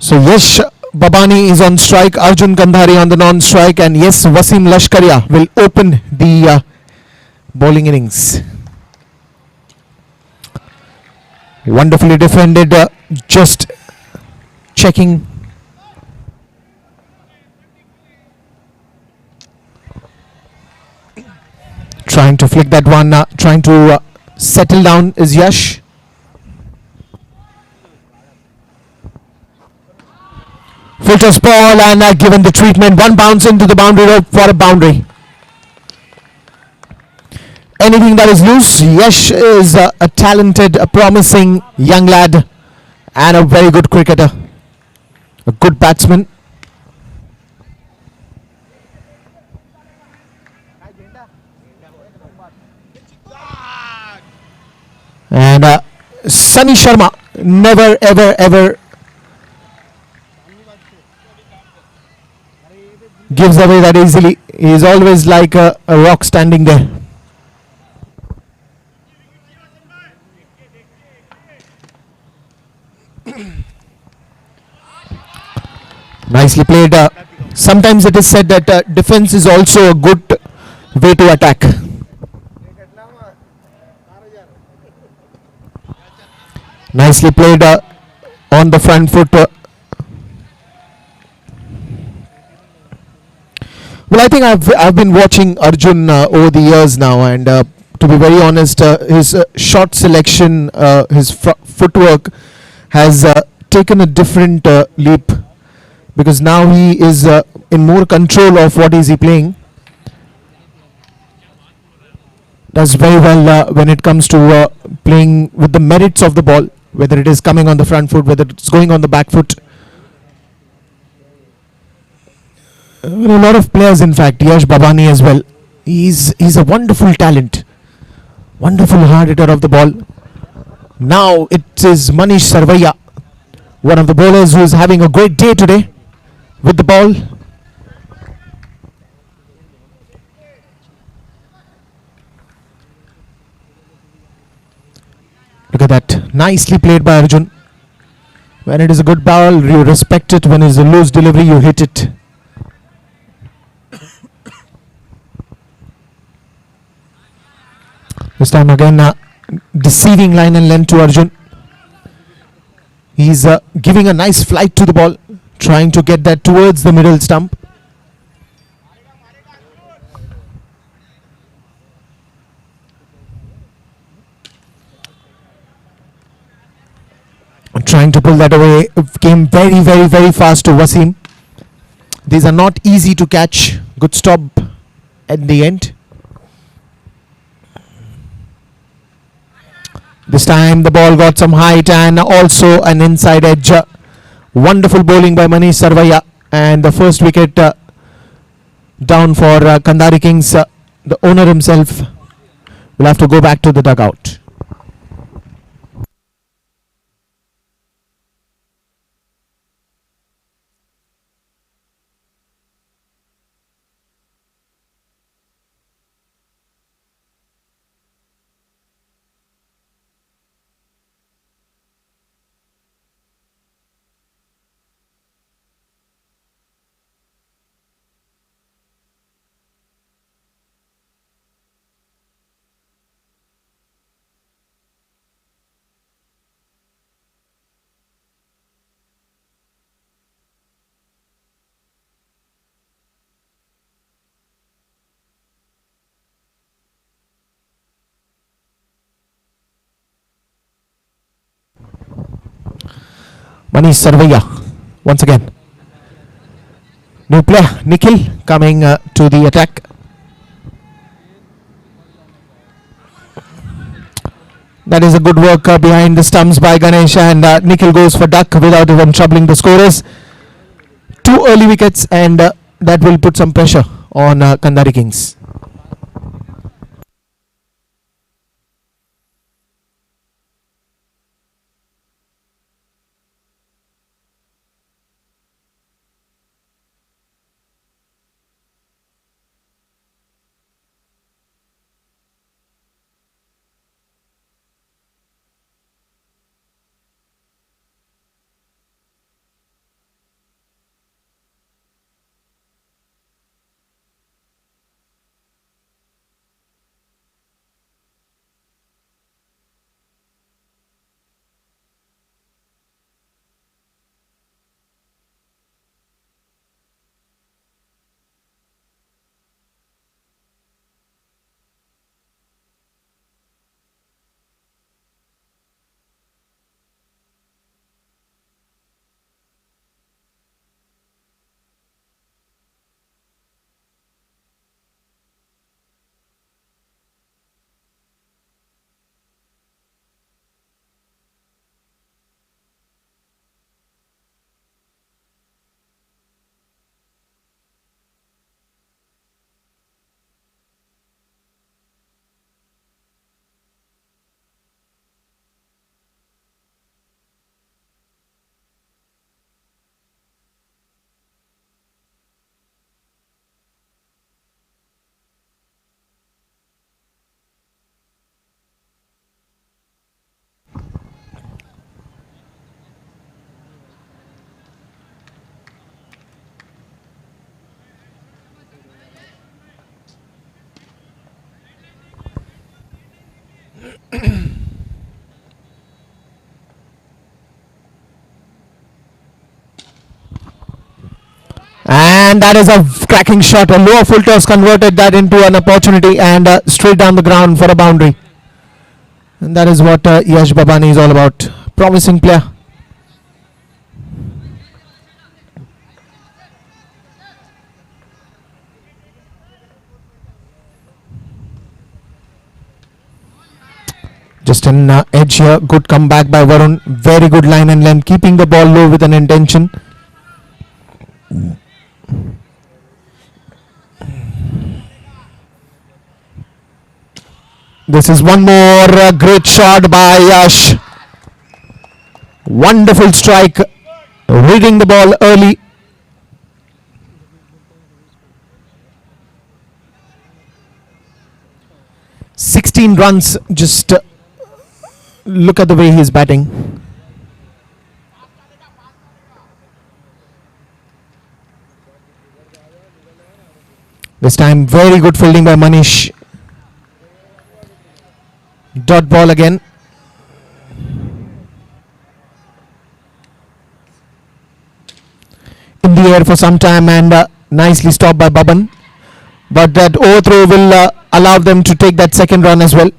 So Yash Babani is on strike, Arjun Gandhari on the non-strike, and yes, Wasim Lashkaria will open the bowling innings. Wonderfully defended, just checking. Trying to flick that one, trying to settle down is Yash. Full toss ball and given the treatment. One bounce into the boundary rope for a boundary. Anything that is loose, Yash is a talented, a promising young lad and a very good cricketer. A good batsman. And Sunny Sharma never ever gives away that easily. He is always like a rock standing there. Nicely played. Sometimes it is said that defense is also a good way to attack. Nicely played on the front foot. Well, I think I've been watching Arjun over the years now, and to be very honest, his shot selection, his footwork has taken a different leap, because now he is in more control of what is he playing. Does very well when it comes to playing with the merits of the ball, whether it is coming on the front foot, whether it's going on the back foot. A lot of players, in fact, Yash Babani as well. He's a wonderful talent, wonderful hard hitter of the ball. Now it is Manish Sarvaiya, one of the bowlers who is having a great day today with the ball. Look at that, nicely played by Arjun. When it is a good ball, you respect it. When it is a loose delivery, you hit it. This time again, deceiving line and length to Arjun. He's giving a nice flight to the ball, trying to get that towards the middle stump. Trying to pull that away. Came very fast to Wasim. These are not easy to catch. Good stop at the end. This time the ball got some height and also an inside edge. Wonderful bowling by Manish Sarvaiya, and the first wicket down for Kandari Kings. The owner himself will have to go back to the dugout. Manish Sarvaiya once again. New player Nikhil coming to the attack. That is a good work behind the stumps by Ganesh, and Nikhil goes for duck without even troubling the scorers. 2 early wickets, and that will put some pressure on Kandari Kings. And that is a cracking shot. A lower full toss converted that into an opportunity and straight down the ground for a boundary. And that is what Yash Babani is all about. Promising player. Just an edge here. Good comeback by Varun. Very good line and length. Keeping the ball low with an intention. This is one more great shot by Yash. Wonderful strike. Reading the ball early. "16 runs. Just look at the way he's batting. This time very good fielding by Manish. Dot ball again. In the air for some time and nicely stopped by Baban. But that overthrow will allow them to take that second run as well.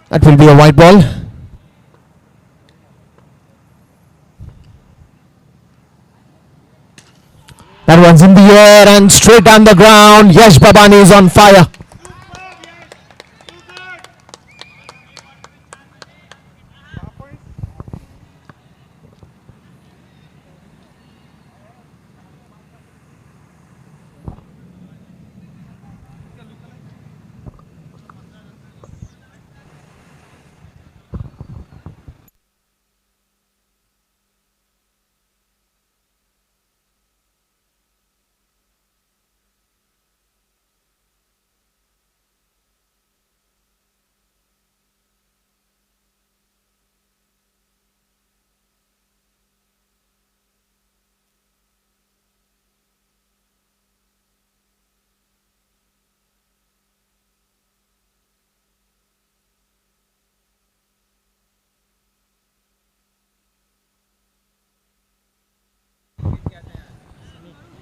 That will be a white ball. That one's in the air and straight down the ground. Yash Babani is on fire.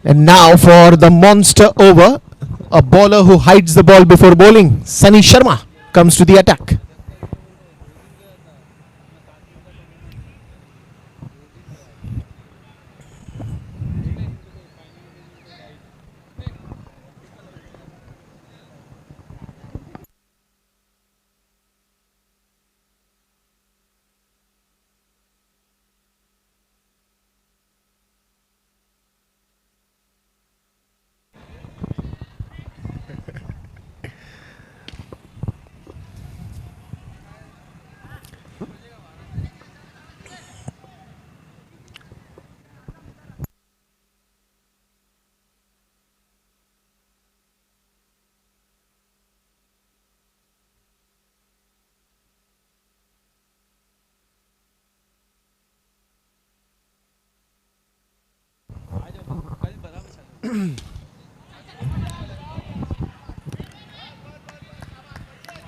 And now for the monster over, a bowler who hides the ball before bowling. Sunny Sharma comes to the attack.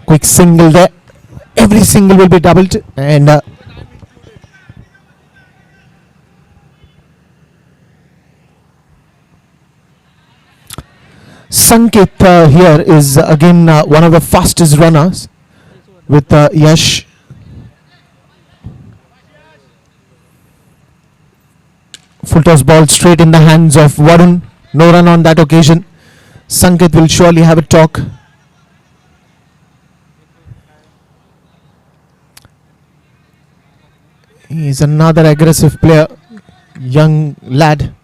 Quick single there. Every single will be doubled and Sanket here is again one of the fastest runners with Yash. Full toss ball straight in the hands of Varun. No run on that occasion. Sanket will surely have a talk. He is another aggressive player, young lad.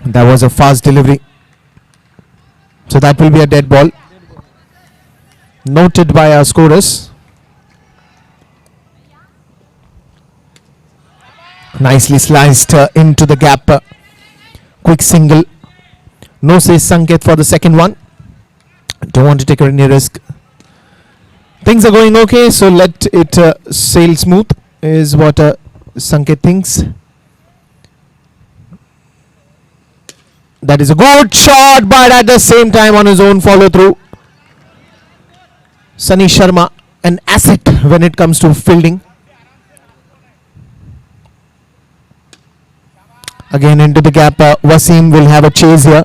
That was a fast delivery. So that will be a dead ball. Noted by our scorers. Nicely sliced into the gap. Quick single. No says Sanket for the second one. Don't want to take any risk. Things are going okay, so let it sail smooth, is what Sanket thinks. That is a good shot, but at the same time on his own follow through. Sunny Sharma, an asset when it comes to fielding. Again into the gap. Wasim will have a chase here,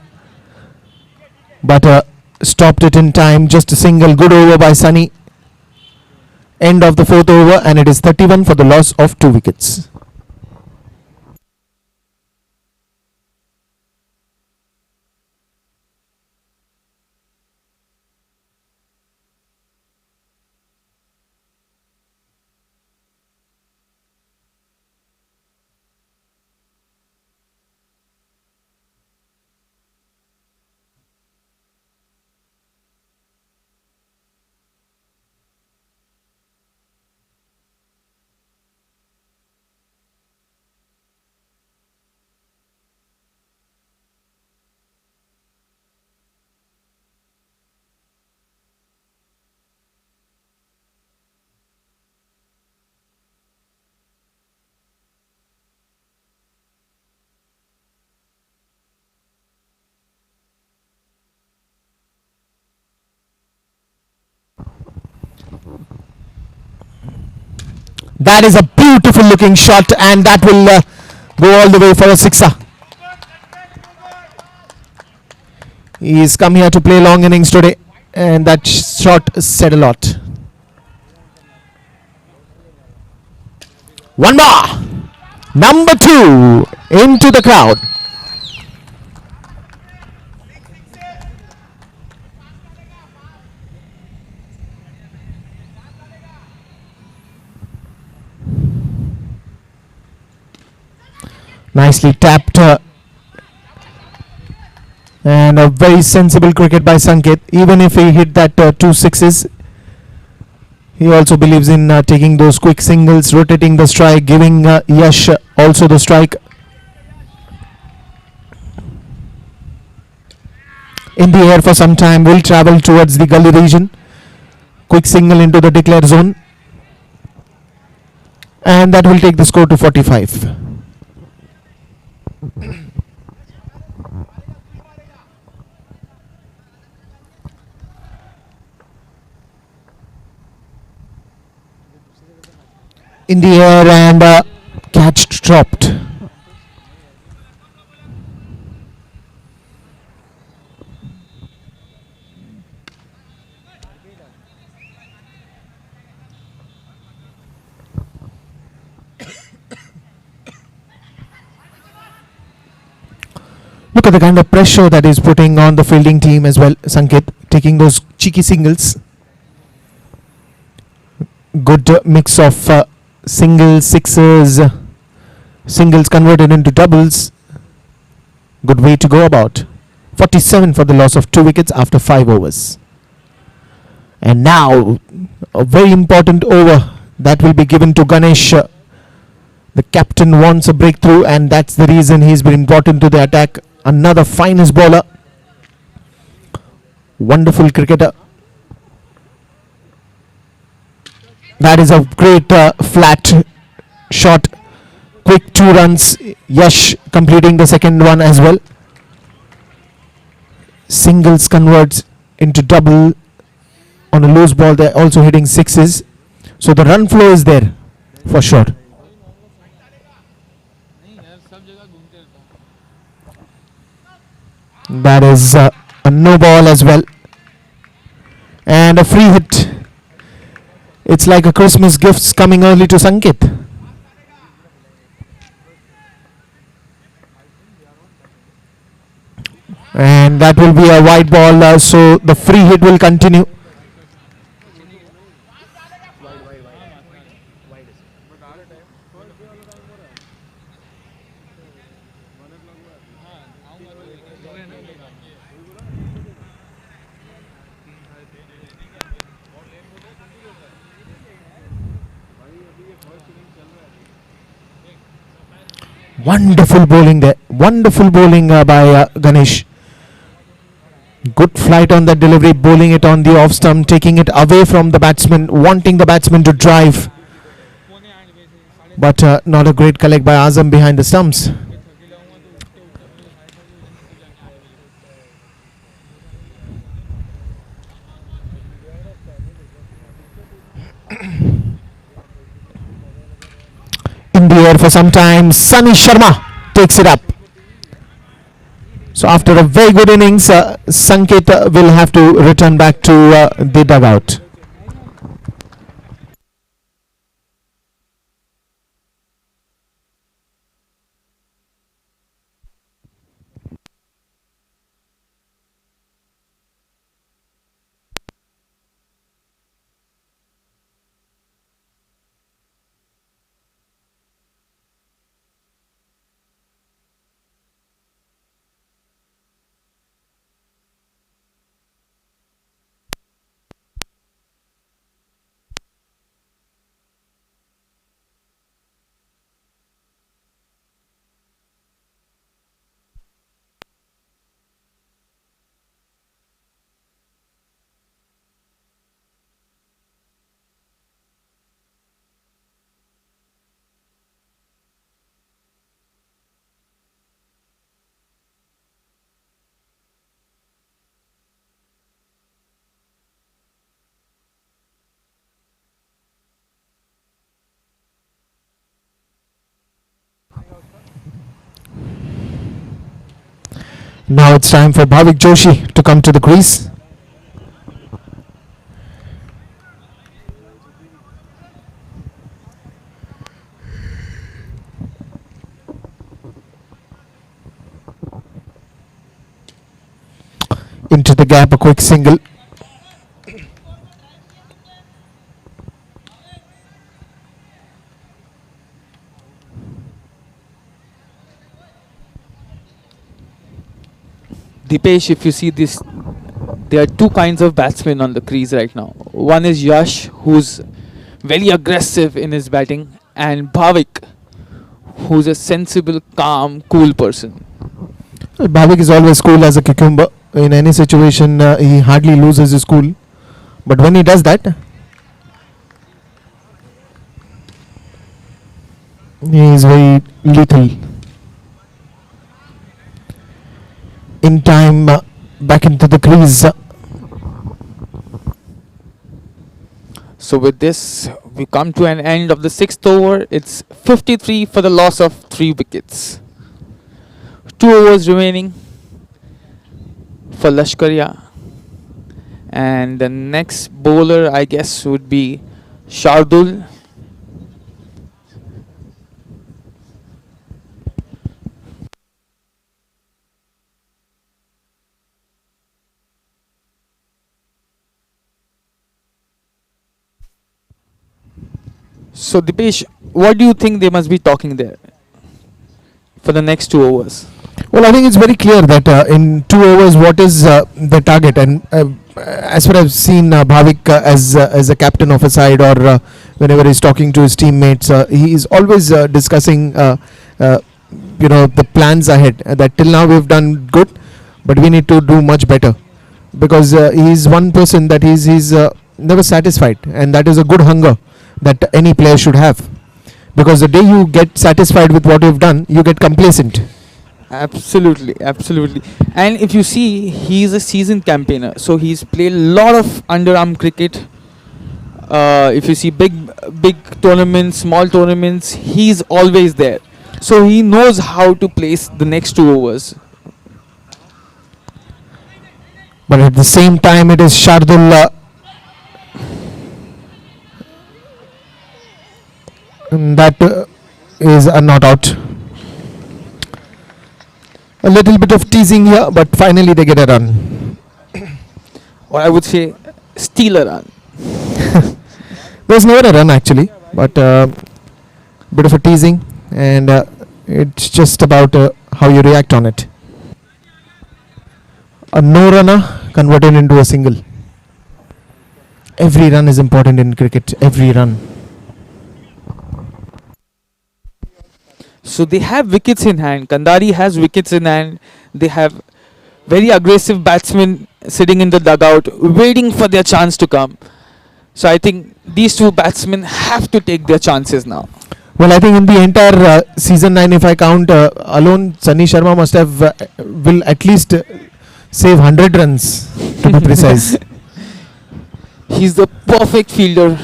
but stopped it in time. Just a single. Good over by Sunny. End of the fourth over, and it is 31 for the loss of 2 wickets. That is a beautiful looking shot, and that will go all the way for a sixer. He's come here to play long innings today, and that shot said a lot. One more. Number 2 into the crowd. Nicely tapped, and a very sensible cricket by Sanket. Even if he hit that 2 sixes, he also believes in taking those quick singles, rotating the strike, giving Yash also the strike. In the air for some time, will travel towards the gully region. Quick single into the declare zone, and that will take the score to 45. In the air, and catch dropped. Look at the kind of pressure that is putting on the fielding team as well. Sanket taking those cheeky singles. Good mix of singles, sixes, singles converted into doubles. Good way to go about. 47 for the loss of 2 wickets after 5 overs. And now a very important over that will be given to Ganesh. The captain wants a breakthrough, and that's the reason he's been brought into the attack. Another finest bowler. Wonderful cricketer. That is a great flat shot. Quick 2 runs. Yash completing the second one as well. Singles converts into double on a loose ball. They're also hitting sixes. So the run flow is there for sure. That is a no ball as well, and a free hit. It's like a Christmas gift coming early to Sanket. And that will be a wide ball, so the free hit will continue. Wonderful bowling there. Wonderful bowling by Ganesh. Good flight on that delivery, bowling it on the off stump, taking it away from the batsman, wanting the batsman to drive. But not a great collect by Azam behind the stumps. In the air for some time, Sunny Sharma takes it up. So after a very good innings, Sanket will have to return back to the dugout. Now it's time for Bhavik Joshi to come to the crease. Into the gap, a quick single. Dipesh, if you see this, there are two kinds of batsmen on the crease right now. One is Yash, who's very aggressive in his batting, and Bhavik, who's a sensible, calm, cool person. Bhavik is always cool as a cucumber. In any situation, he hardly loses his cool. But when he does that, he is very lethal. In time, back into the crease. So with this, we come to an end of the sixth over. It's 53 for the loss of 3 wickets. 2 overs remaining for Lashkaria. And the next bowler, I guess, would be Shardul. So Dipesh, what do you think they must be talking there for the next 2 overs? Well, I think it's very clear that in 2 overs, what is the target? And as far as I've seen Bhavik as a captain of a side, or whenever he's talking to his teammates, he is always discussing, the plans ahead. That till now we've done good, but we need to do much better, because he's one person that he's never satisfied, and that is a good hunger that any player should have. Because the day you get satisfied with what you've done, you get complacent. Absolutely, absolutely. And if you see, he's a seasoned campaigner, so he's played a lot of underarm cricket. If you see big tournaments, small tournaments, he's always there. So he knows how to place the next 2 overs. But at the same time, it is Shardul that is a not out. A little bit of teasing here, but finally they get a run. Or I would say, steal a run. There's never a run actually, but bit of a teasing, and it's just about how you react on it. A no runner converted into a single. Every run is important in cricket. Every run. So they have wickets in hand. Kandari has wickets in hand. They have very aggressive batsmen sitting in the dugout, waiting for their chance to come. So I think these two batsmen have to take their chances now. Well, I think in the entire season 9, if I count alone, Sunny Sharma must have will at least save 100 runs to be precise. He's the perfect fielder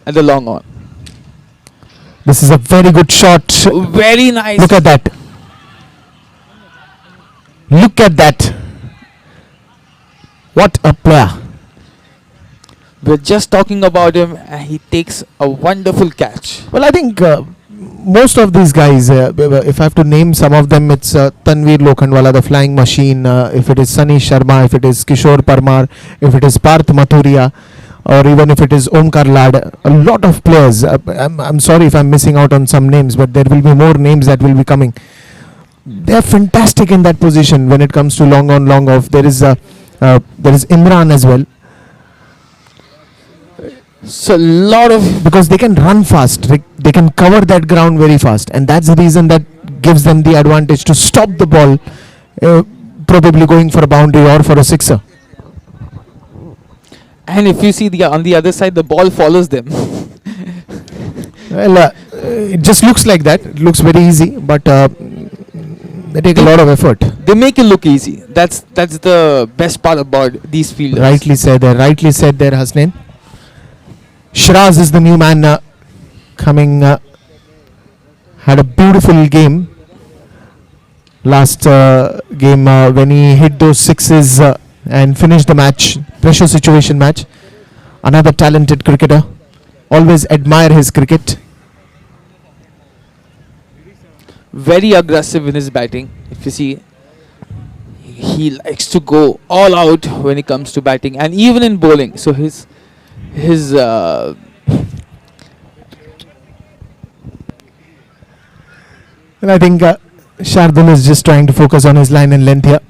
at the long on. This is a very good shot. Very nice. Look at that. Look at that. What a player. We're just talking about him and he takes a wonderful catch. Well, I think most of these guys, if I have to name some of them, it's Tanveer Lokhandwala, the flying machine. If it is Sunny Sharma, if it is Kishore Parmar, if it is Parth Mathuria, or even if it is Omkar Lad, a lot of players. I'm sorry if I'm missing out on some names, but there will be more names that will be coming. They are fantastic in that position when it comes to long on, long off. There is Imran as well. So a lot of, Because they can run fast, they can cover that ground very fast, and that's the reason that gives them the advantage to stop the ball, probably going for a boundary or for a sixer. and if you see on the other side, the ball follows them. Well, it just looks like that. It looks very easy, but they take a lot of effort. They make it look easy. That's the best part about these fielders. Rightly said there, Hasnain. Shiraz is the new man coming. Had a beautiful game last game when he hit those sixes and finished the match. Pressure situation match. Another talented cricketer. Always admire his cricket. Very aggressive in his batting. If you see, he likes to go all out when it comes to batting and even in bowling. So his And I think Shardul is just trying to focus on his line and length here.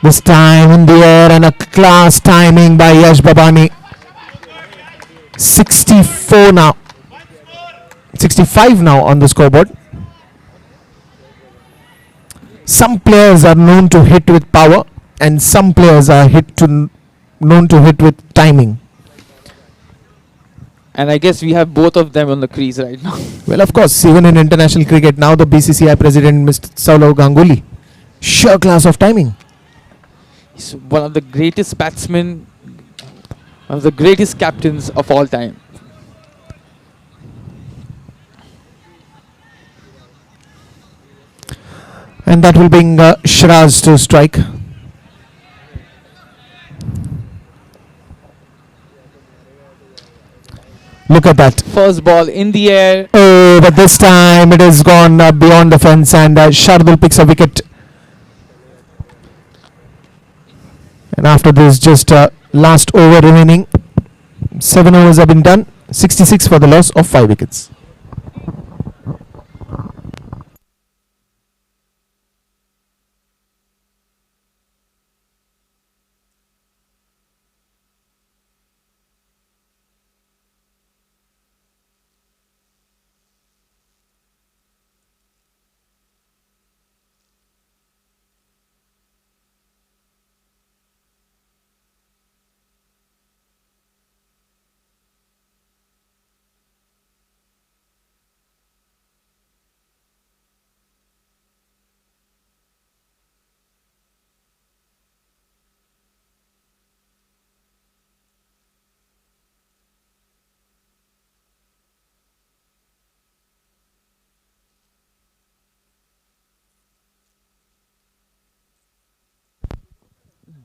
This time in the air and a class timing by Yash Babani. 64 now. 65 now on the scoreboard. Some players are known to hit with power and some players are known to hit with timing. and I guess we have both of them on the crease right now. Well, of course, even in international cricket, now the BCCI president, Mr. Saurav Ganguly, sheer class of timing. He's one of the greatest batsmen, one of the greatest captains of all time. And that will bring Shiraz to strike. Look at that. First ball in the air. Oh, but this time it has gone beyond the fence and Shardul picks a wicket. And after this, just last over remaining. 7 overs have been done. 66 for the loss of 5 wickets.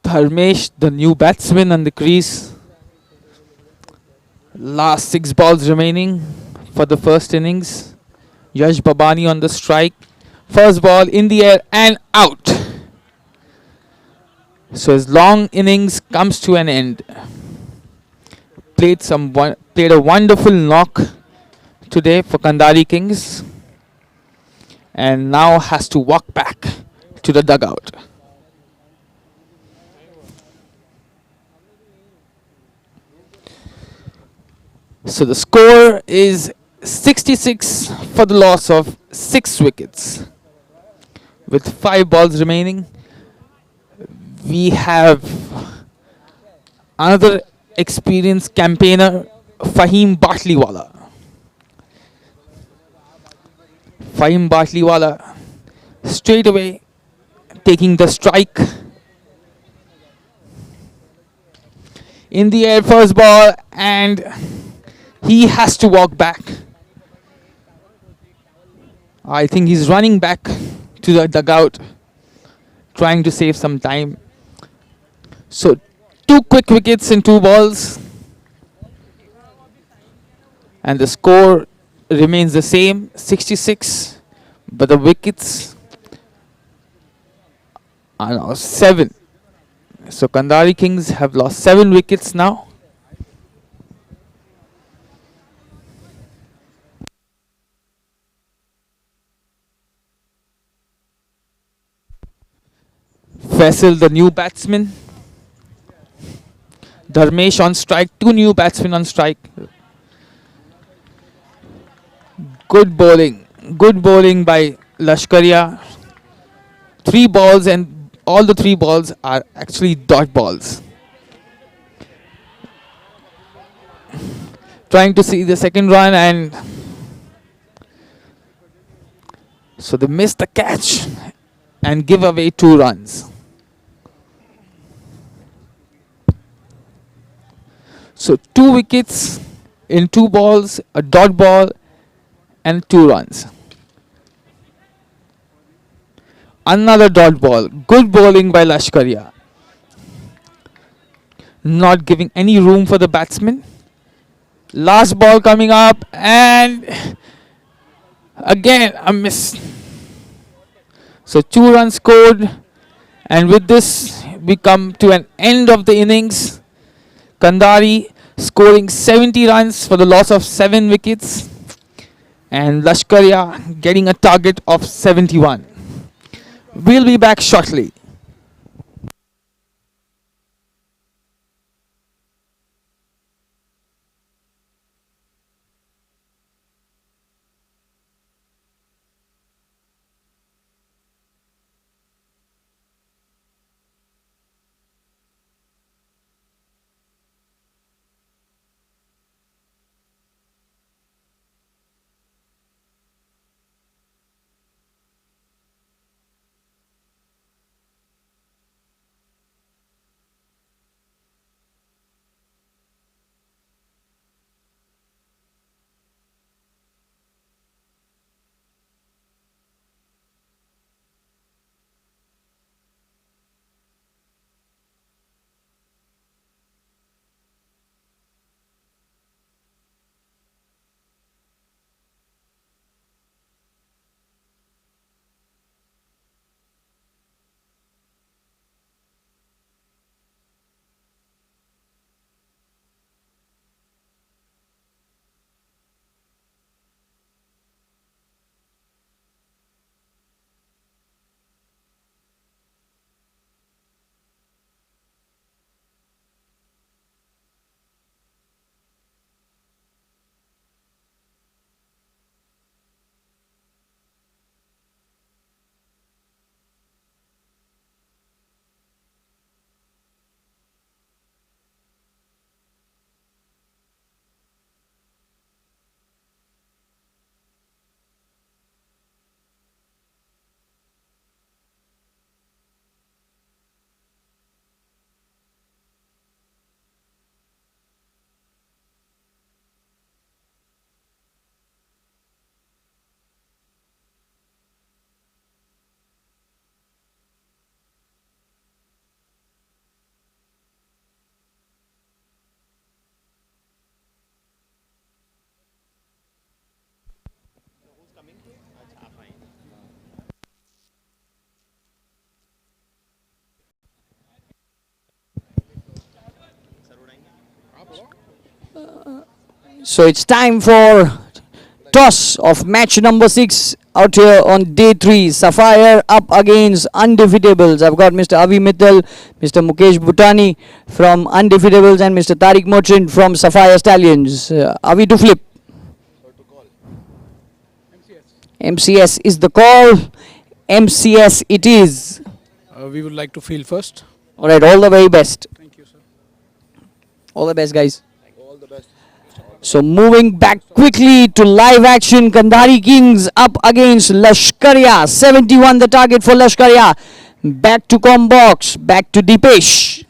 Dharmesh, the new batsman on the crease. Last 6 balls remaining for the first innings. Yash Babani on the strike. First ball in the air and out. So his long innings comes to an end. Played a wonderful knock today for Kandari Kings, and now has to walk back to the dugout. So the score is 66 for the loss of 6 wickets. With 5 balls remaining, we have another experienced campaigner, Fahim Batliwala. Fahim Batliwala straight away taking the strike in the air, first ball, and he has to walk back. I think he's running back to the dugout, trying to save some time. So, 2 quick wickets in 2 balls, and the score remains the same, 66, but the wickets are now 7. So, Kandari Kings have lost 7 wickets now. Faisal, the new batsman. Dharmesh on strike. 2 new batsmen on strike. Good bowling. Good bowling by Lashkaria. 3 balls, and all the 3 balls are actually dot balls. Trying to see the second run, and so they miss the catch and give away 2 runs. So 2 wickets in 2 balls, a dot ball, and 2 runs. Another dot ball. Good bowling by Lashkaria. Not giving any room for the batsman. Last ball coming up, and again a miss. So 2 runs scored, and with this we come to an end of the innings. Kandari scoring 70 runs for the loss of 7 wickets, and Lashkaria getting a target of 71. We'll be back shortly. So it's time for toss of match number 6 out here on day 3. Sapphire up against Undefeatables. I've got Mr. Avi Mittal, Mr. Mukesh Bhutani from Undefeatables and Mr. Tariq Merchant from Sapphire Stallions. Avi to flip. MCS is the call. MCS it is. We would like to field first. Alright, all the very best. Thank you, sir. All the best, guys. So moving back quickly to live action, Kandhari Kings up against Lashkaria. 71 the target for Lashkaria. Back to Combox, back to Deepesh.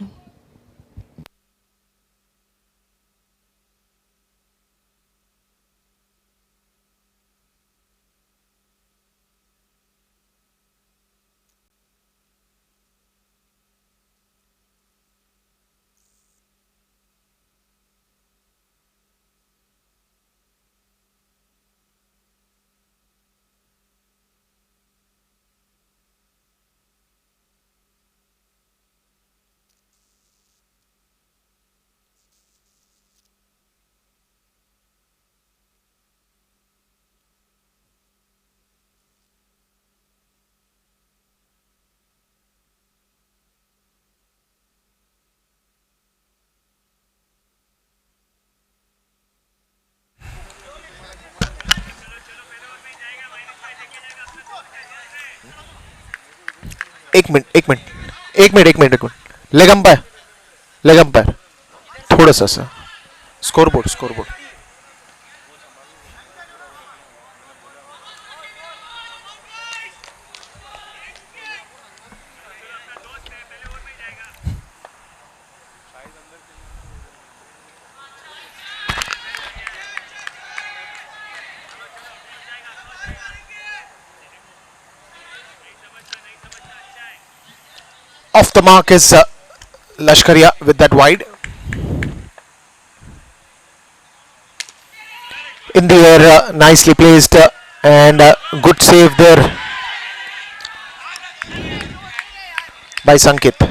एक minute एक minute एक minute एक minute एक minute leg umpire थोड़ा सा सा scoreboard scoreboard off the mark is Lashkaria with that wide. In the air, nicely placed and good save there by Sankit.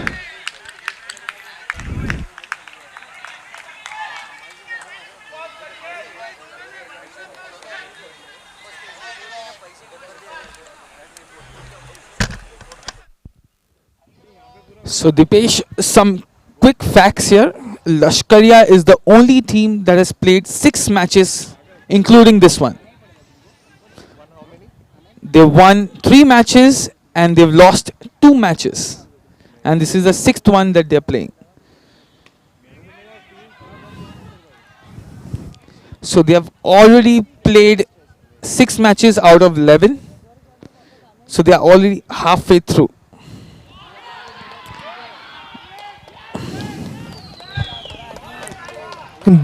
So Dipesh, some quick facts here. Lashkaria is the only team that has played 6 matches, including this one. They've won 3 matches and they've lost 2 matches. And this is the 6th one that they're playing. So they have already played 6 matches out of 11. So they are already halfway through.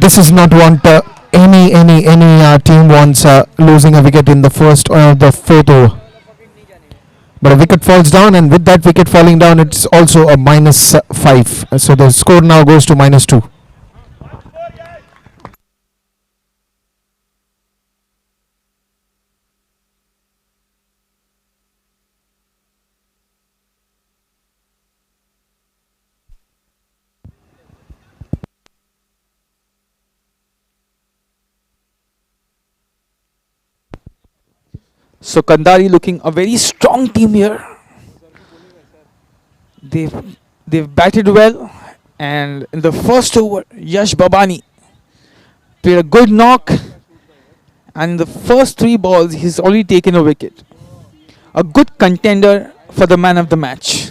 This is not what any team wants, losing a wicket in the first or the fourth over. But a wicket falls down, and with that wicket falling down, it's also a -5. So the score now goes to -2. So Kandari looking a very strong team here. They've batted well, and in the first over, Yash Babani played a good knock, and in the first 3 balls, he's already taken a wicket. A good contender for the man of the match.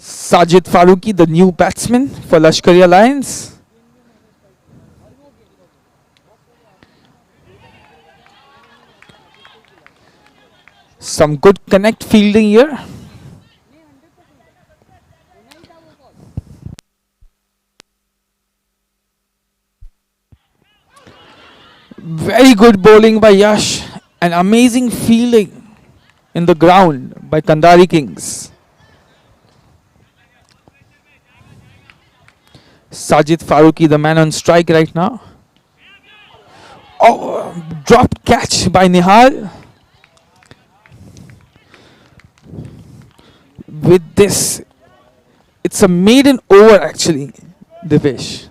Sajid Farooqi, the new batsman for Lashkari Lions. Some good connect fielding here. Very good bowling by Yash and amazing fielding in the ground by Kandari Kings. Sajid Farooqi, the man on strike right now. Oh, dropped catch by Nihal. with this, it's a maiden over actually, Dipesh.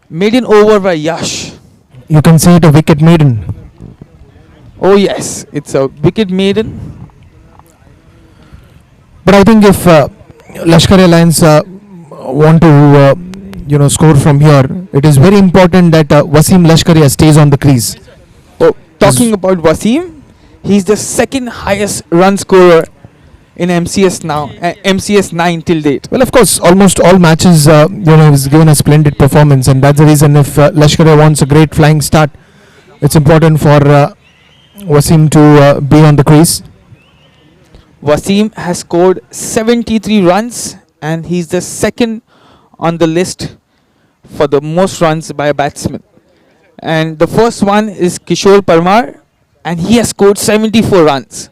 Maiden over by Yash. You can say it a wicket maiden. Oh yes, it's a wicket maiden. But I think if Lashkar Lions want to score from here, it is very important that Wasim Lashkaria stays on the crease. Oh, talking about Wasim, he's the second highest run scorer in MCS now, MCS9 till date. Well, of course, almost all matches, he's given a splendid performance, and that's the reason if Lashkar wants a great flying start, it's important for Wasim to be on the crease. Wasim has scored 73 runs and he's the second on the list for the most runs by a batsman. And the first one is Kishore Parmar and he has scored 74 runs.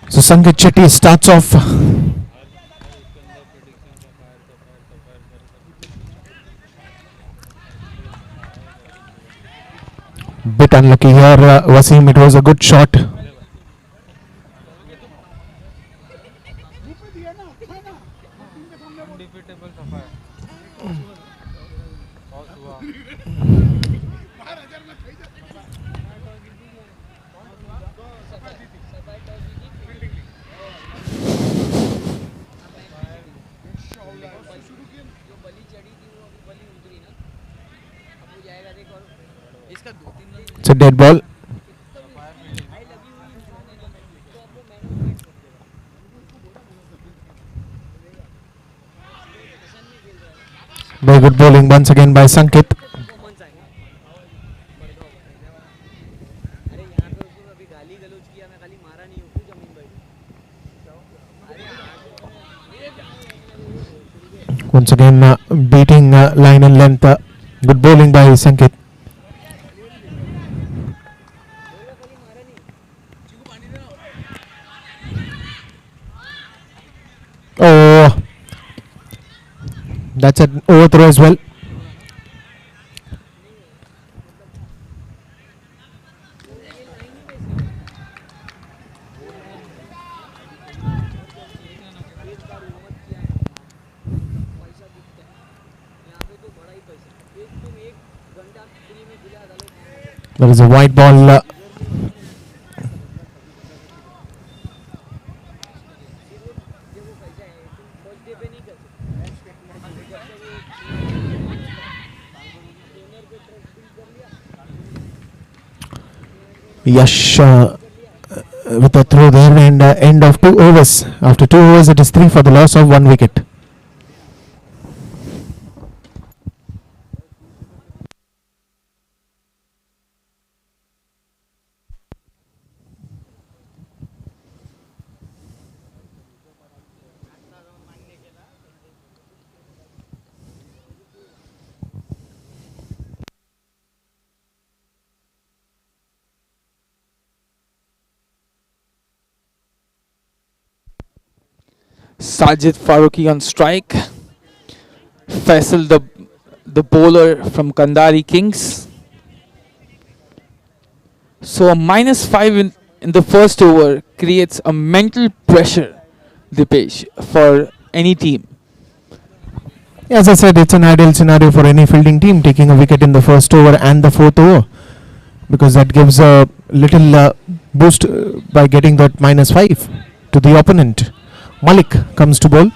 So Sanket Chetty starts off. Bit unlucky here, Wasim. It was a good shot. It's a dead ball. Very good bowling once again by Sanket. Once again beating line and length. Good bowling by Sanket. Oh, that's an overthrow as well. There is a white ball. Yash with a throw there and end of 2 overs. After 2 overs, it is 3 for the loss of 1 wicket. Sajid Farooqi on strike. Faisal the bowler from Kandari Kings. So a -5 in the first over creates a mental pressure, Dipesh, for any team. As I said, it's an ideal scenario for any fielding team taking a wicket in the first over and the 4th over, because that gives a little boost by getting that -5 to the opponent. Malik comes to bowl.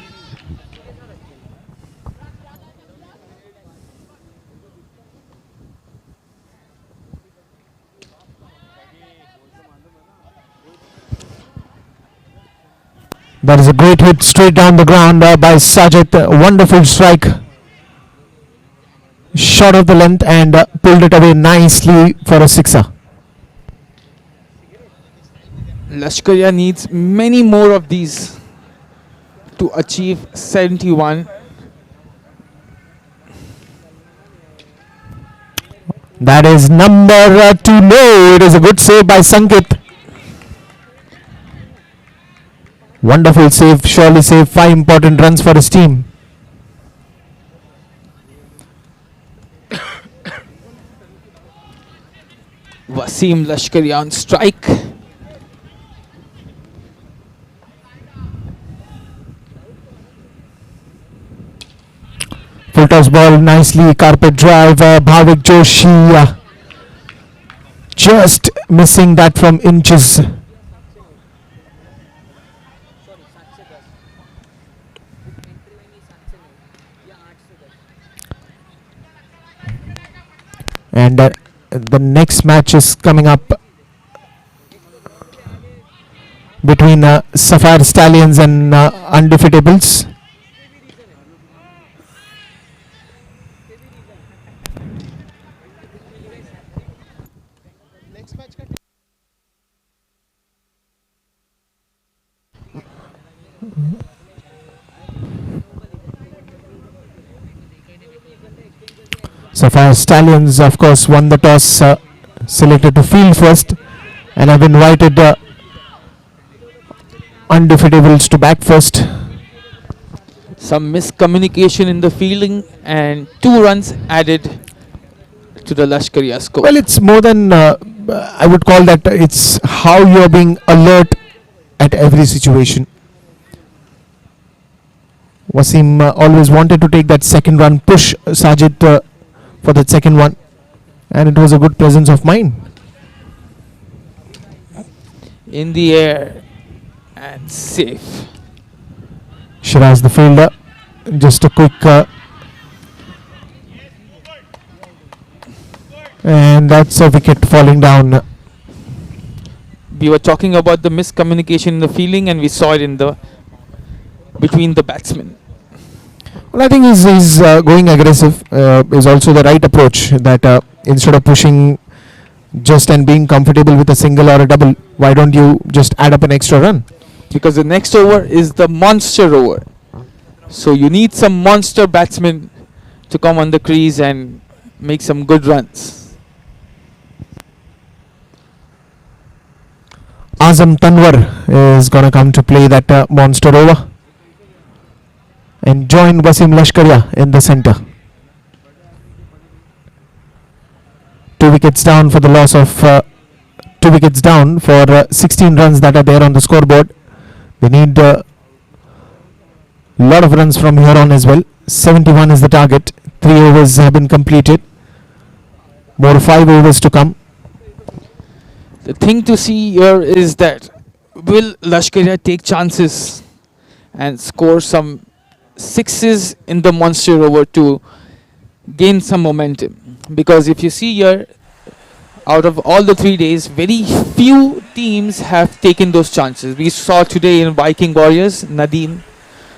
That is a great hit straight down the ground by Sajid. Wonderful strike. Shot of the length and pulled it away nicely for a sixer. Lashkarya needs many more of these to achieve 71. That is number 2. No, it is a good save by Sankit. Wonderful save, surely save 5 important runs for his team. Wasim Lashkarya on strike. Full toss ball, nicely carpet drive. Bhavik Joshi just missing that from inches. And the next match is coming up between Sapphire Stallions and Undefeatables. Sapphire Stallions, of course, won the toss, selected to field first, and have invited Undefeatables to bat first. Some miscommunication in the fielding and 2 runs added to the Lashkarya score. Well, it's more than I would call that. It's how you're being alert at every situation. Wasim always wanted to take that second run, push Sajid for that second one, and it was a good presence of mind. In the air and safe. Shiraz the fielder, just a quick and that's a wicket falling down. We were talking about the miscommunication in the fielding, and we saw it in the between the batsmen. Well, I think he's going aggressive is also the right approach, that instead of pushing just and being comfortable with a single or a double, why don't you just add up an extra run? Because the next over is the monster over. So you need some monster batsmen to come on the crease and make some good runs. Azam Tanwar is going to come to play that monster over and join Wasim Lashkarya in the centre. 2 wickets down for the loss of 2 wickets down for 16 runs that are there on the scoreboard. They need a lot of runs from here on as well. 71 is the target. 3 overs have been completed. More 5 overs to come. The thing to see here is that will Lashkarya take chances and score some sixes in the monster over to gain some momentum? Because if you see here, out of all the 3 days, very few teams have taken those chances. We saw today in Viking Warriors, Nadeem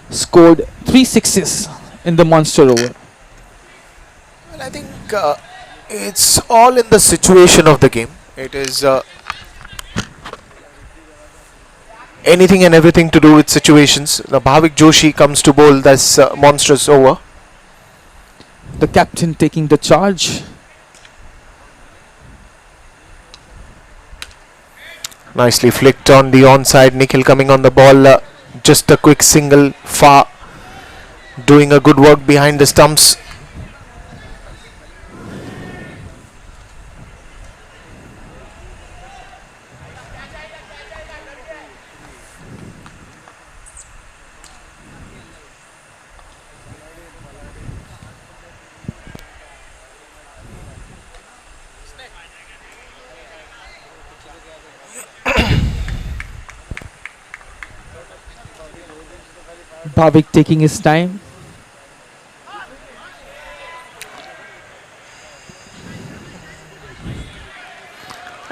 scored 3 sixes in the monster over. Well, I think it's all in the situation of the game. It is anything and everything to do with situations. Now Bhavik Joshi comes to bowl this monstrous over. The captain taking the charge. Nicely flicked on the onside. Nikhil coming on the ball. Just a quick single far. Doing a good work behind the stumps. Bhavik taking his time.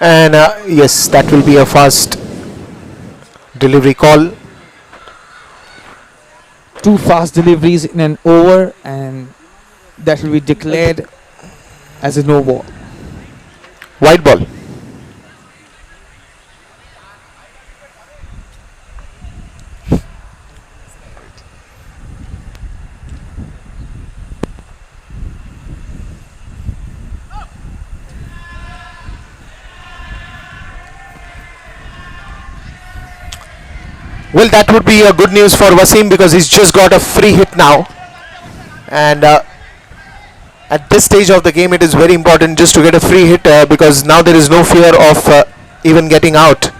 And yes, that will be a fast delivery call. 2 fast deliveries in an over, and that will be declared as a no ball. White ball. Well, that would be a good news for Wasim because he's just got a free hit now. And at this stage of the game, it is very important just to get a free hit because now there is no fear of even getting out.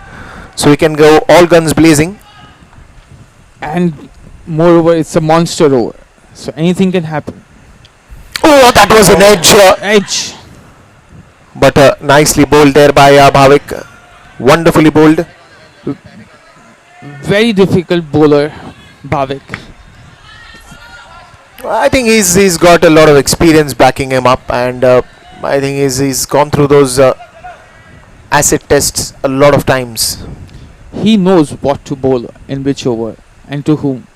So we can go all guns blazing. And moreover, it's a monster over, so anything can happen. Oh, that was an edge. Edge. But nicely bowled there by Bhavik. Wonderfully bowled. Very difficult bowler, Bhavik. I think he's got a lot of experience backing him up, and I think he's gone through those acid tests a lot of times. He knows what to bowl in which over and to whom.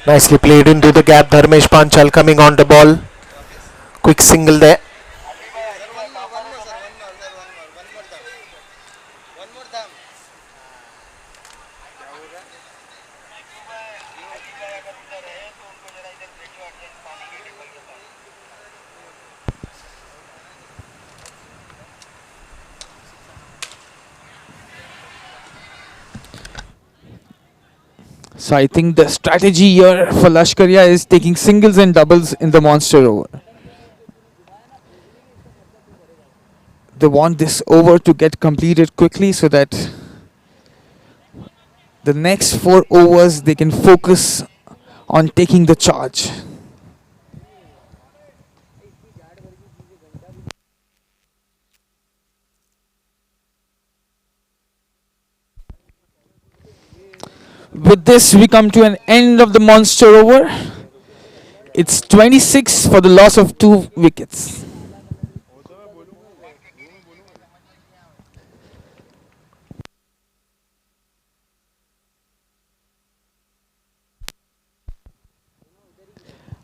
Nicely played into the gap. Dharmesh Panchal coming on the ball. Quick single there. So I think the strategy here for Lashkaria is taking singles and doubles in the monster over. They want this over to get completed quickly so that the next 4 overs they can focus on taking the charge. With this, we come to an end of the monster over. It's 26 for the loss of 2 wickets.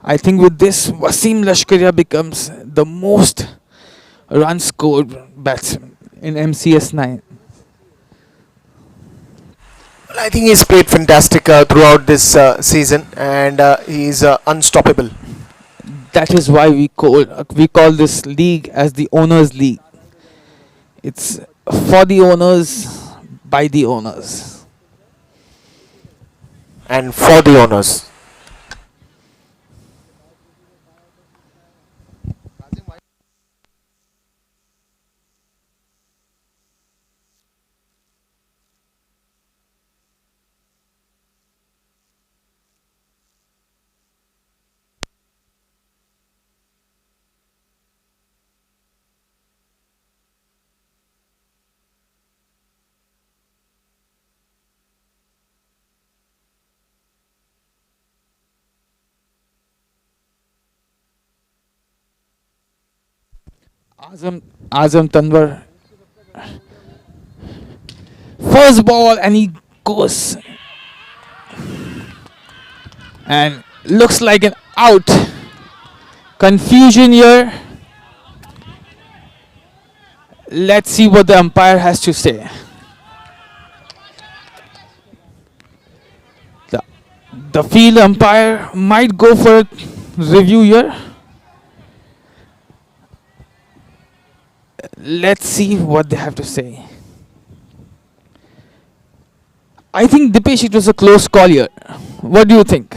I think with this, Wasim Lashkaria becomes the most runs scored batsman in MCS9. Well, I think he's played fantastic throughout this season, and he's unstoppable. That is why we call this league as the owners' league. It's for the owners, by the owners. And for the owners. Azam Tanwar, first ball, and he goes and looks like an out. Confusion here. Let's see what the umpire has to say. The, the field umpire might go for a review here. Let's see what they have to say. I think Dipesh, it was a close call here. What do you think?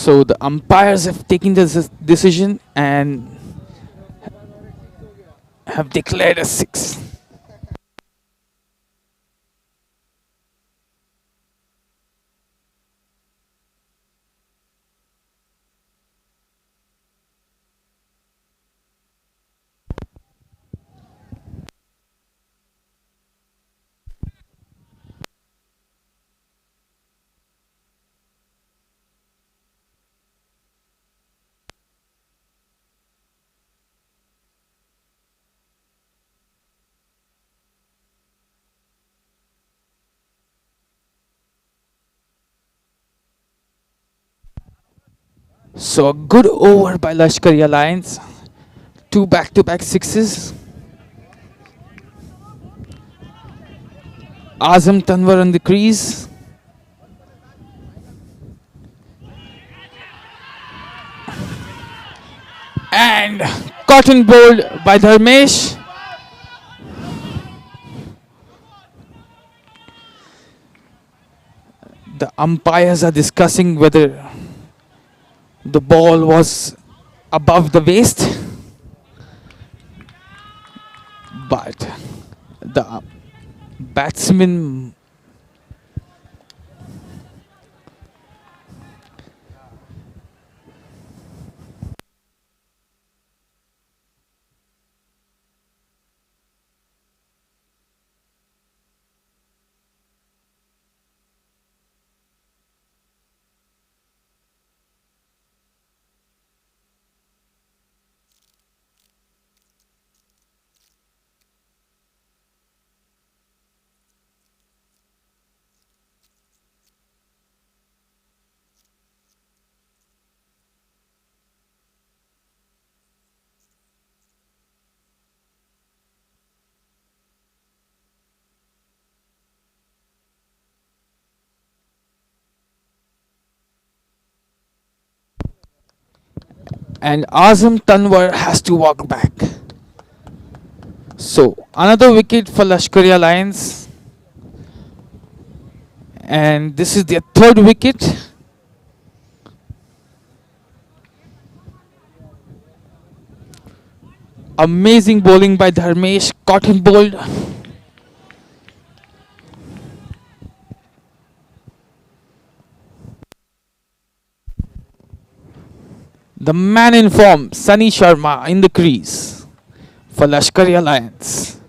So the umpires have taken this decision and have declared a six. So a good over by Lashkari Alliance. Two back-to-back sixes. Azam Tanwar on the crease. And cotton bowled by Dharmesh. The umpires are discussing whether the ball was above the waist, but the batsman and Azam Tanwar has to walk back. So another wicket for Lashkari Alliance, and this is their third wicket. Amazing bowling by Dharmesh, cotton bowled. The man in form, Sunny Sharma, in the crease for Lashkari Alliance.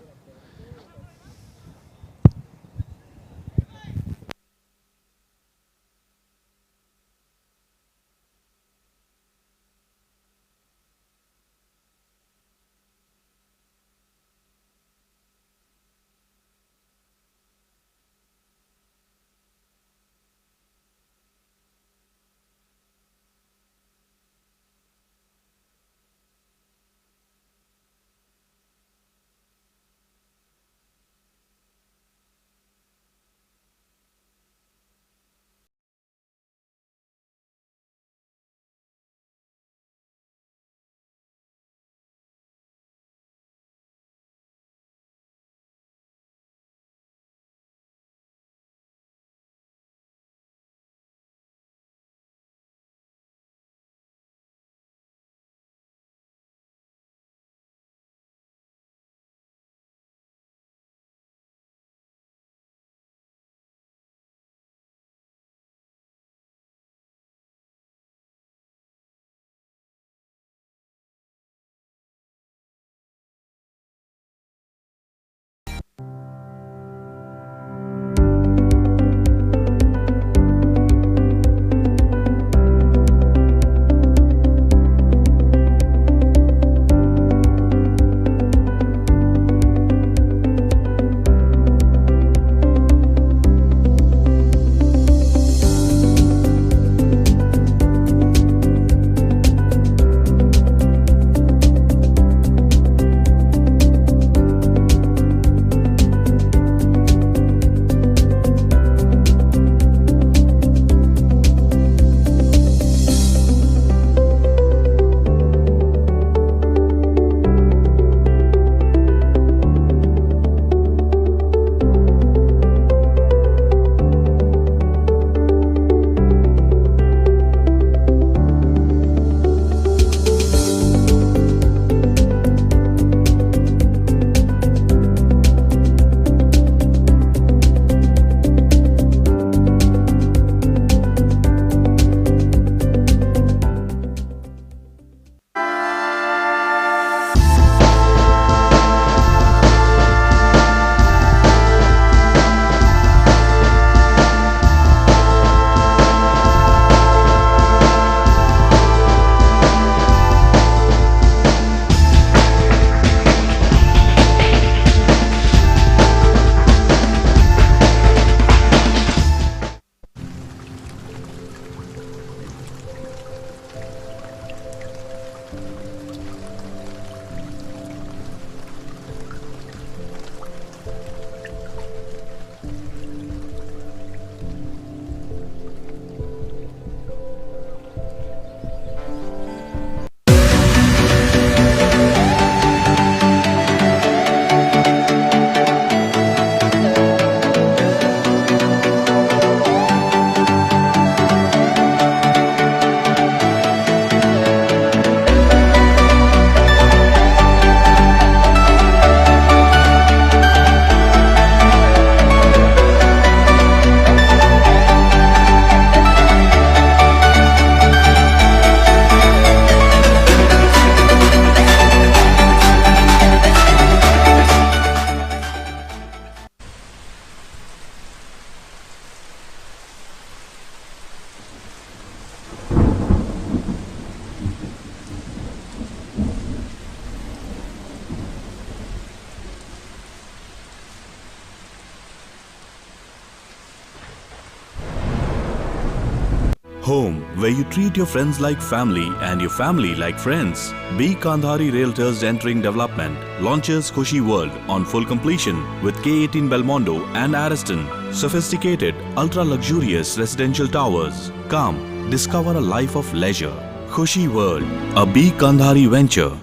Home, where you treat your friends like family and your family like friends. B. Kandhari Realtors entering development launches Khushi World on full completion with K18 Belmondo and Ariston. Sophisticated, ultra-luxurious residential towers. Come, discover a life of leisure. Khushi World, a B. Kandhari venture.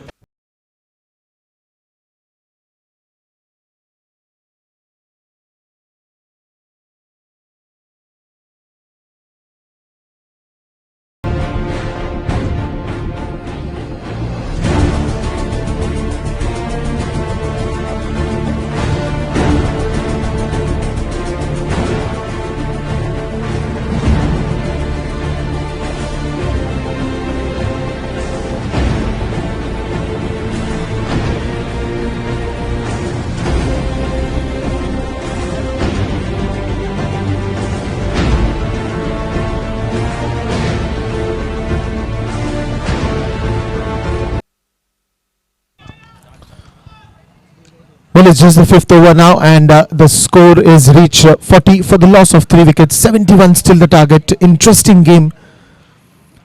Well, it's just the fifth over now, and the score is reached 40 for the loss of 3 wickets. 71 still the target. Interesting game.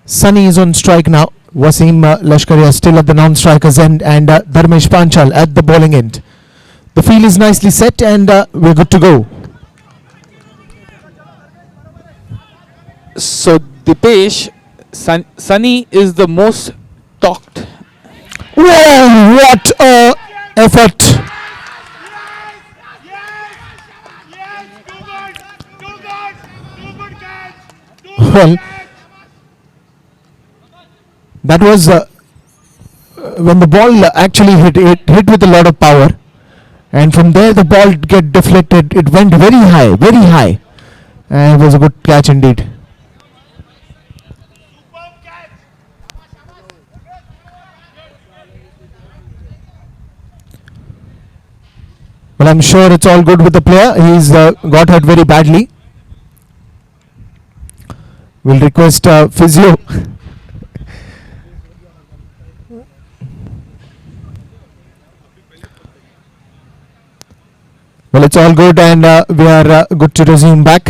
Sunny is on strike now. Wasim Lashkaria still at the non-strikers end, and Dharmesh Panchal at the bowling end. The field is nicely set, and we're good to go. So Dipesh, Sunny is the most talked. Whoa! What a effort! Well, that was when the ball actually hit with a lot of power, and from there the ball get deflected. It went very high, and it was a good catch indeed. Well, I'm sure it's all good with the player. He's got hurt very badly. We'll request physio. Well, it's all good, and we are good to resume back.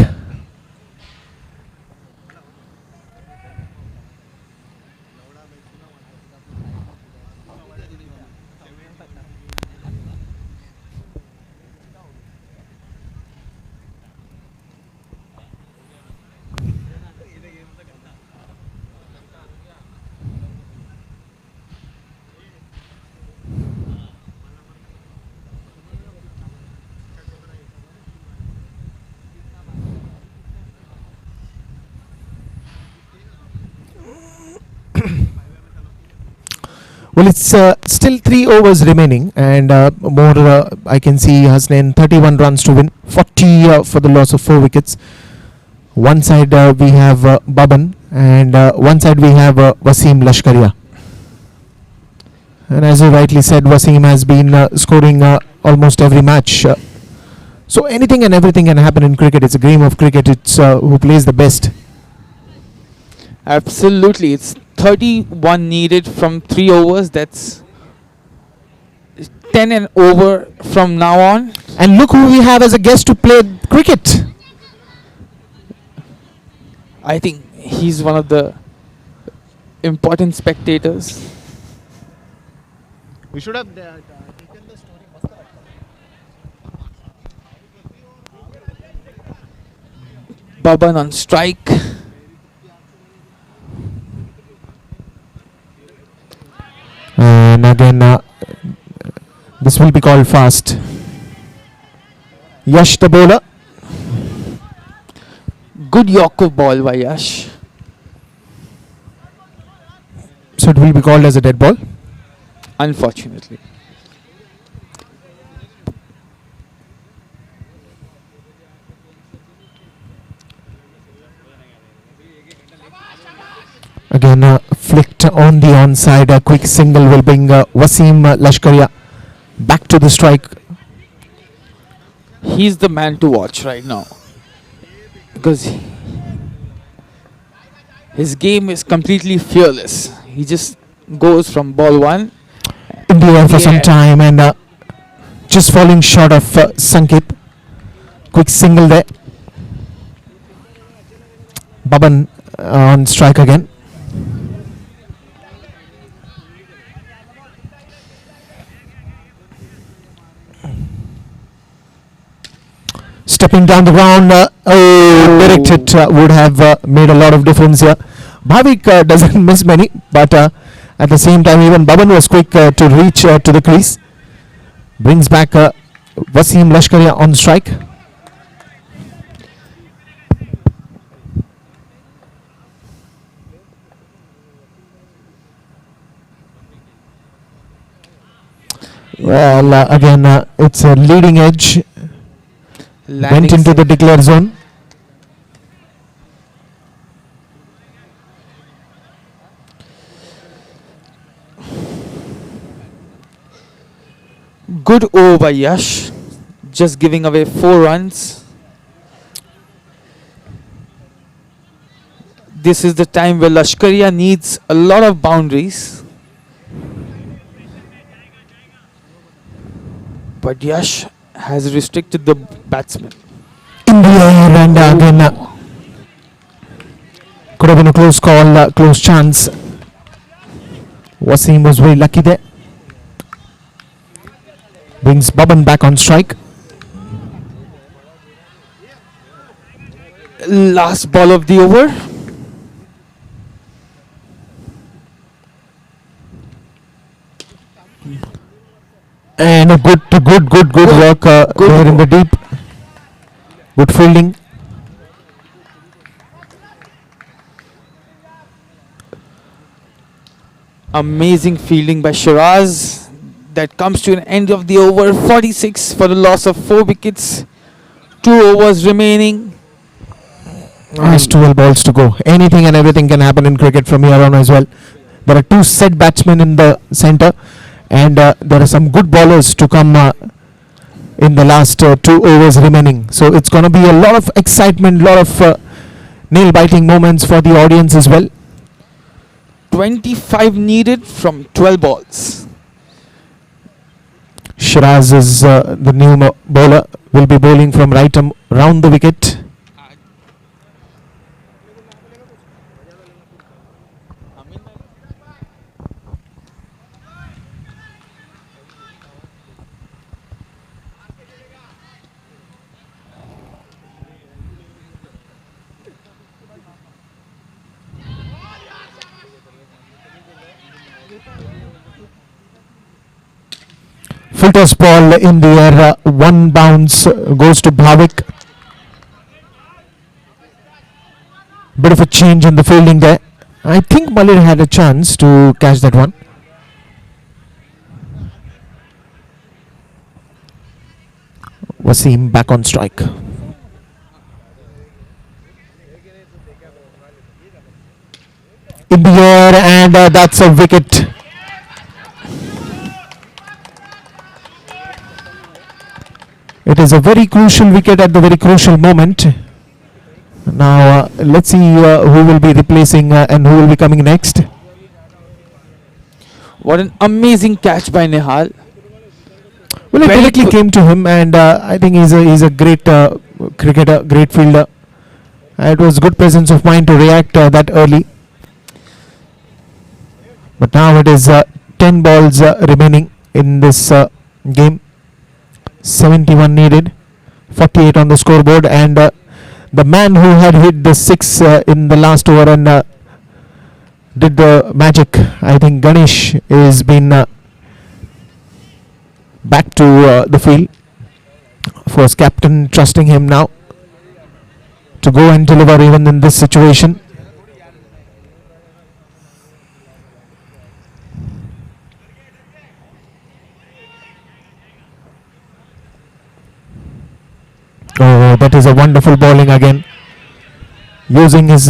Well, it's still 3 overs remaining, and more I can see Hasnain 31 runs to win, 40 for the loss of 4 wickets. One side we have Baban, and one side we have Wasim Lashkaria. And as you rightly said, Wasim has been scoring almost every match. So anything and everything can happen in cricket. It's a game of cricket. It's who plays the best. Absolutely, it's 31 needed from 3 overs. That's 10 and over from now on. And look who we have as a guest to play cricket. I think he's one of the important spectators. We should have taken the story. Baban on strike. And again, this will be called fast. Yash the bowler. Good Yorker ball by Yash. So it will be called as a dead ball. Unfortunately. Again, flicked on the onside. A quick single will bring Wasim Lashkaria back to the strike. He's the man to watch right now, because his game is completely fearless. He just goes from ball one in the air for some time, and just falling short of Sankip. Quick single there. Baban on strike again. Stepping down the ground, direct hit would have made a lot of difference here. Bhavik doesn't miss many, but at the same time, even Baban was quick to reach to the crease. Brings back Wasim Lashkaria on strike. Well, again, it's a leading edge. Went into the declare zone. Good over by Yash, just giving away 4 runs. This is the time where Lashkaria needs a lot of boundaries. But Yash has restricted the batsman. In the air, and again, could have been a close call, close chance. Wasim was very lucky there. Brings Baban back on strike. Last ball of the over. And a good work there in the deep. Good fielding. Amazing fielding by Shiraz. That comes to an end of the over. 46 for the loss of 4 wickets. 2 overs remaining. Last 12 balls to go. Anything and everything can happen in cricket from here on as well. There are 2 set batsmen in the centre, and there are some good bowlers to come in the last 2 overs remaining. So it's going to be a lot of excitement, lot of nail-biting moments for the audience as well. 25 needed from 12 balls. Shiraz is the new bowler. Will be bowling from right round the wicket. Full toss ball in the air, 1 bounce goes to Bhavik. Bit of a change in the fielding there. I think Malir had a chance to catch that one. Wasim back on strike. In the air, and that's a wicket. It is a very crucial wicket at the very crucial moment. Now let's see who will be replacing and who will be coming next. What an amazing catch by Nihal. Well, it Very directly good. came to him, and I think he's a great cricketer, great fielder. It was good presence of mind to react that early. But now it is 10 balls remaining in this game. 71 needed, 48 on the scoreboard, and the man who had hit the 6 in the last over and did the magic, I think Ganesh, is been back to the field. Of course, captain trusting him now to go and deliver even in this situation. Oh, that is a wonderful bowling again. Using his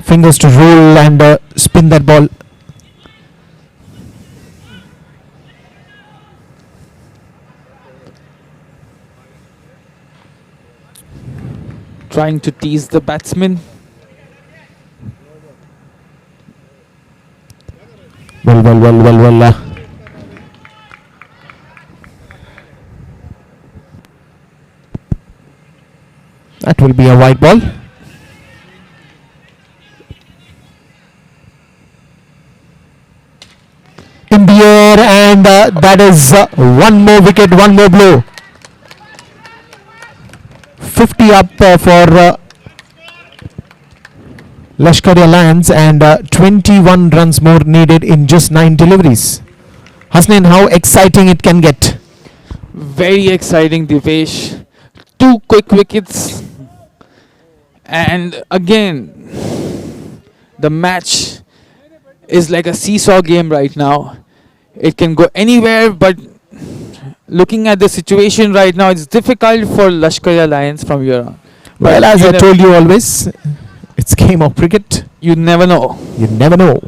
fingers to roll and spin that ball. Trying to tease the batsman. Well. That will be a wide ball. air, and that is one more wicket, one more blow. 50 up for Lashkar Lions, and 21 runs more needed in just 9 deliveries. Hasnain, how exciting it can get. Very exciting, Divesh. 2 quick wickets. And again, the match is like a seesaw game right now. It can go anywhere, but looking at the situation right now, it's difficult for Lashkar Lions from here on. Well, But as you I nev- told you always, it's game of cricket. you never know. You never know.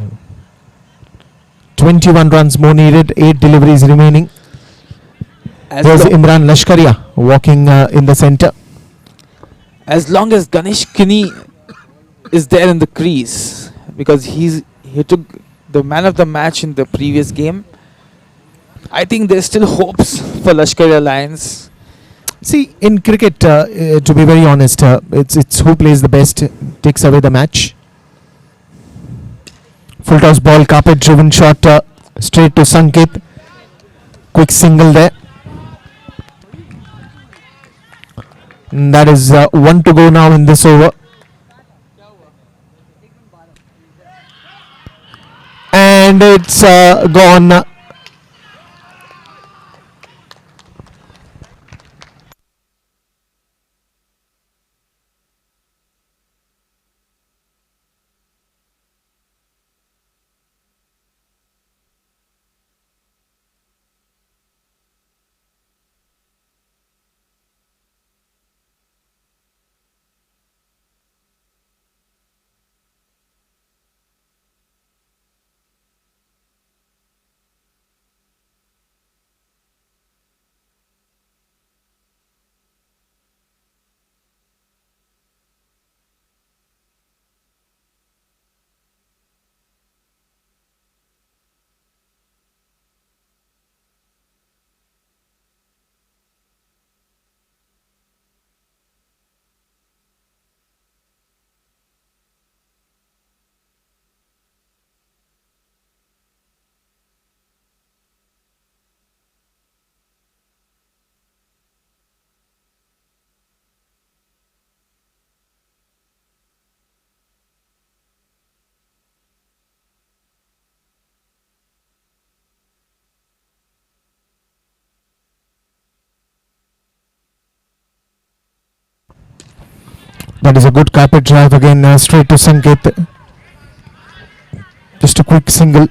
21 runs more needed, 8 deliveries remaining. As, There's lo- Imran Lashkaria walking in the centre. as long as Ganesh Kini is there in the crease, because he took the man of the match in the previous game, I think there's still hopes for Lashkar Lions. See, in cricket, to be very honest, it's who plays the best takes away the match. Full toss ball, carpet driven shot straight to Sanket. Quick single there. And that is 1 to go now in this over. And it's gone. That is a good carpet drive again, straight to Sanket. Just a quick single.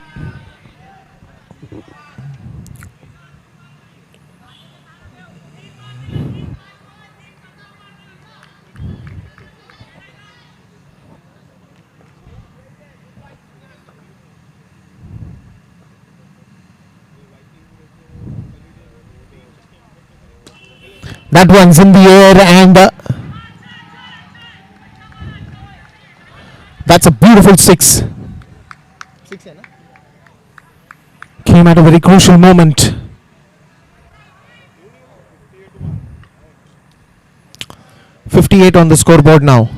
That one's in the air, and that's a beautiful 6. Came at a very crucial moment. .58 on the scoreboard now.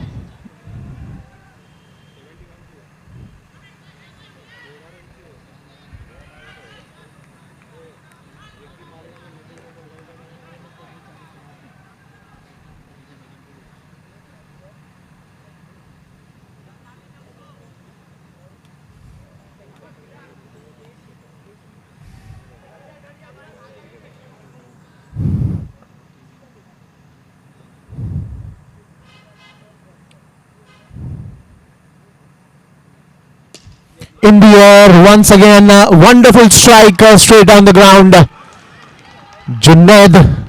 In the air once again, wonderful strike straight down the ground. Junaid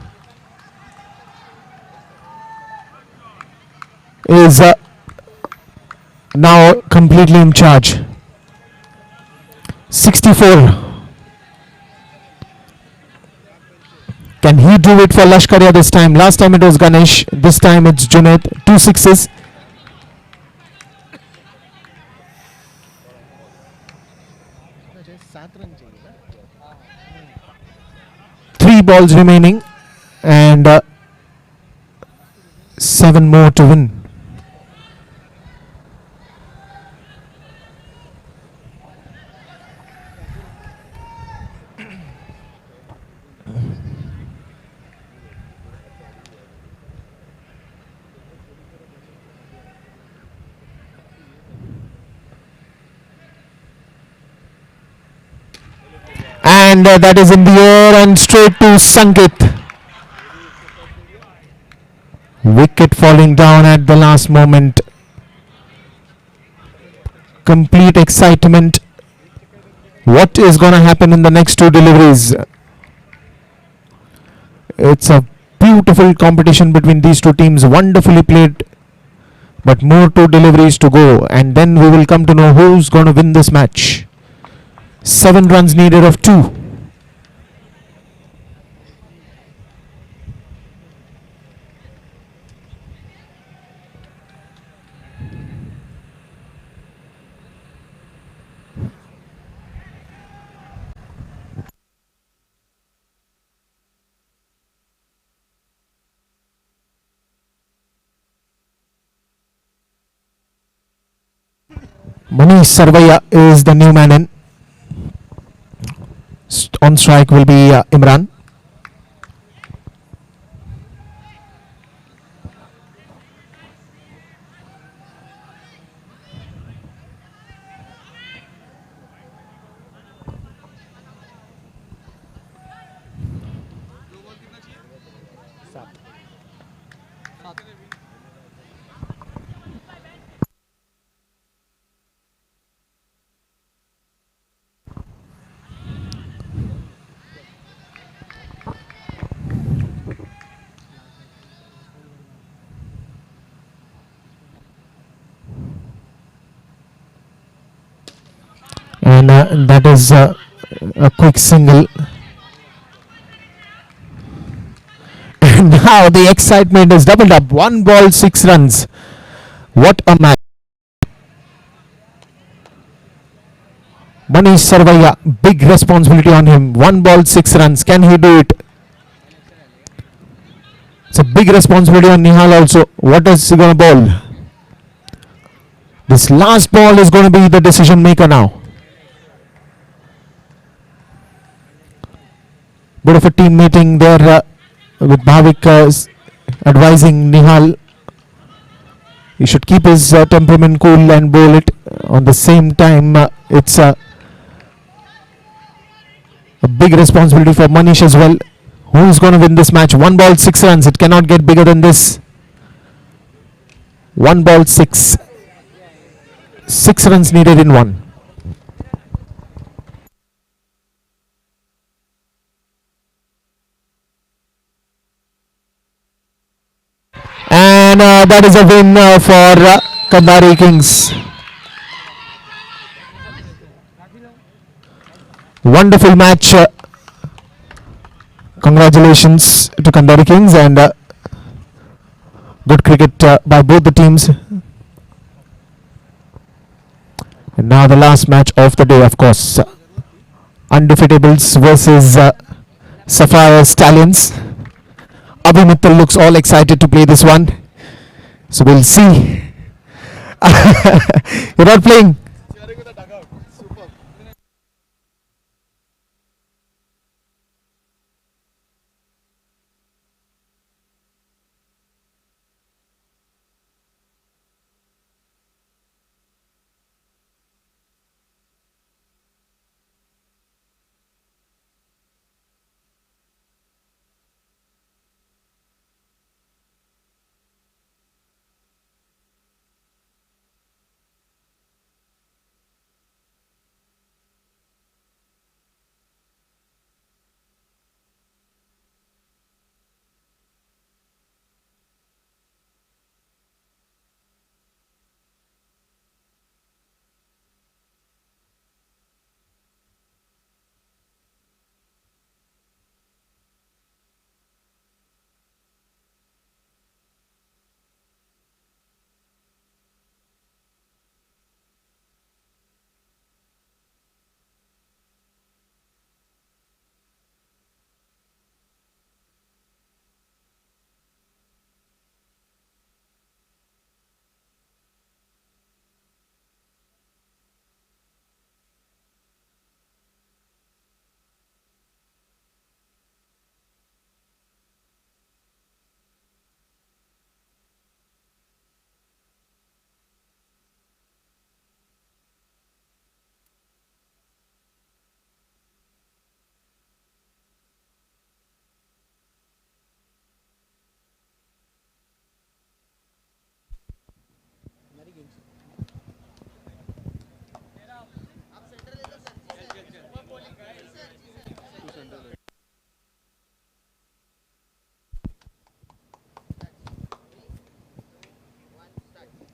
is now completely in charge. 64. Can he do it for Lashkaria this time? Last time it was Ganesh. This time it's Junaid. 2 sixes. 3 balls remaining, and 7 more to win. and that is in the air and straight to Sankit. Wicket falling down at the last moment. Complete excitement. What is going to happen in the next two deliveries? It's a beautiful competition between these two teams. Wonderfully played, but more two deliveries to go, and then we will come to know who's going to win this match. 7 runs needed of 2. Manish Sarvaiya is the new man in. On strike will be Imran. And that is a quick single. And now the excitement is doubled up. 1 ball, 6 runs. What a match. Manish Sarvaiya, big responsibility on him. 1 ball, 6 runs. Can he do it? It's a big responsibility on Nihal also. What is he going to bowl? This last ball is going to be the decision maker now. Bit of a team meeting there with Bhavik advising Nihal. He should keep his temperament cool and bowl it. On the same time, it's a big responsibility for Manish as well. Who is going to win this match? 1 ball, 6 runs. It cannot get bigger than this. 1 ball, 6. 6 runs needed in 1. And that is a win for Kandari Kings. Wonderful match. Congratulations to Kandari Kings, and good cricket by both the teams. And now the last match of the day, of course. Undefeatables versus Sapphire Stallions. Abhi Mittal looks all excited to play this one. So we'll see. You're not playing?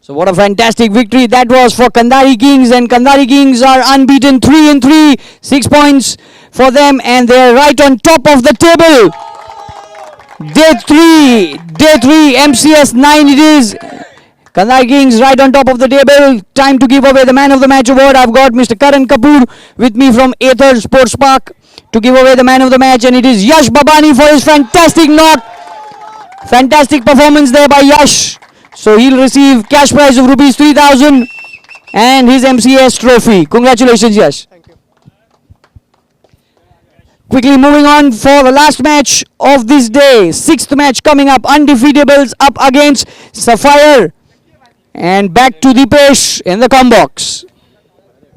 So what a fantastic victory that was for Kandari Kings, and Kandari Kings are unbeaten 3-3, 6 points for them, and they're right on top of the table. Day 3, MCS9 it is. Kandari Kings right on top of the table. Time to give away the man of the match award. I've got Mr. Karan Kapoor with me from Aether Sports Park to give away the man of the match, and it is Yash Babani for his fantastic knock. Fantastic performance there by Yash. So he'll receive cash prize of rupees 3,000 and his MCS trophy. Congratulations, Yash. Thank you. Quickly moving on for the last match of this day. 6th match coming up. Undefeatables up against Sapphire. And back to Dipesh in the com box.